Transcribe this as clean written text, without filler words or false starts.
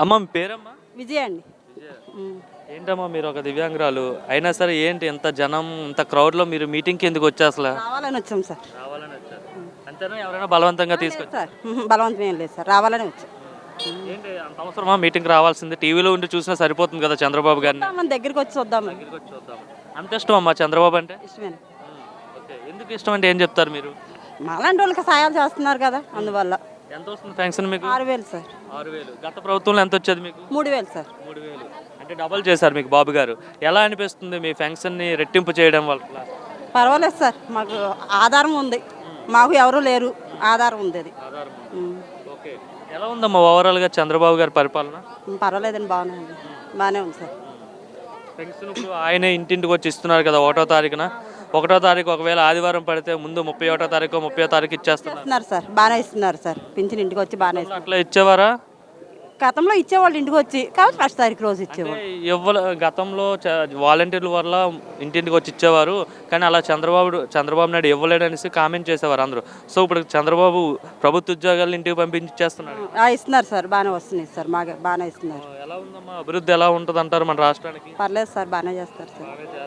అమ్మ మీ పేరమ్మా? విజయ అండి. విజయ. ఉమ్. ఏంటమ్మా మీరు ఒక దివ్యాంగురాలు అయినా సరే ఏంటి ఇంత జనం ఇంత క్రౌడ్లో మీరు మీటింగ్కి ఎందుకు వచ్చా అసలు? రావాలని వచ్చాం సార్. రావాలని వచ్చారు. అంతేనా ఎవరైనా బలవంతంగా లేదు తీసుకొచ్చారు? సార్, బలవంతం ఏం లేదు సార్, రావాలని వచ్చాం. ఏంటి అంత అవసరమా మీటింగ్ రావాల్సింది? టీవీలో ఉండి చూసినా సరిపోతుంది కదా చంద్రబాబు గారిని. మన దగ్గరికి వచ్చి చూద్దామని. దగ్గరికి వచ్చి చూద్దాం. అంత ఇష్టం అమ్మా చంద్రబాబు అంటే? ఇష్టమేనా? ఓకే. ఎందుకు ఇష్టం అంటే ఏం చెప్తారు మీరు? మాలాంటి వాళ్ళకి సాయాలు చేస్తున్నారు కదా, అందువల్ల. ఎంత వస్తుంది పెన్షన్ మీకు? 6,000 సార్. 6,000. గత ప్రభుత్వంలో ఎంత వచ్చేది మీకు? 3,000 సార్. 3,000. అంటే డబల్ చేశారు మీకు బాబు గారు. ఎలా అనిపిస్తుంది మీ పెన్షన్ని రెట్టింపు చేయడం వల్ల? పర్వాలేదు సార్, మాకు ఆధారం ఉంది. మాకు ఎవరు లేరు, ఆధారం ఉంది అది. ఆధారం. ఉమ్. ఓకే. ఎలా ఉందమ్మా ఓవరాల్గా చంద్రబాబు గారి పరిపాలన? పర్వాలేదండి, బాగానే ఉంది. బాగానే ఉంది సార్. పెన్షన్ ఇప్పుడు ఆయనే ఇంటింటికి వచ్చి ఇస్తున్నారు కదా 1వ తారీఖున. 1వ తారీఖు ఒకవేళ ఆదివారం పడితే ముందు 31వ తారీఖు 30వ తారీఖు ఇచ్చేస్తున్నారు. ఇస్తున్నారు సార్, బాగానే ఇస్తున్నారు సార్. పింఛన్ ఇంటికి వచ్చి బాగానే ఇస్తున్నారు. అట్లా ఇచ్చేవారా? గతంలో ఇచ్చేవాళ్ళు ఇంటికి వచ్చి, కాబట్టి 1వ తారీఖు రోజు ఇచ్చేవాళ్ళు. గతంలో వాలంటీర్ల వల్ల ఇంటింటికి వచ్చి ఇచ్చేవారు, కానీ అలా చంద్రబాబు నాయుడు ఇవ్వలేడు అనేసి కామెంట్ చేసేవారు అందరూ. సో ఇప్పుడు చంద్రబాబు ప్రభుత్వ ఉద్యోగాలను ఇంటికి పంపించి ఇచ్చేస్తున్నాడు. ఇస్తున్నారు సార్, బాగానే వస్తున్నాయి సార్, మాకు బాగానే ఇస్తున్నారు. ఎలా ఉందమ్మా అభివృద్ధి ఎలా ఉంటుంది అంటారు మన రాష్ట్రానికి? పర్లేదు సార్, బాగానే చేస్తారు సార్.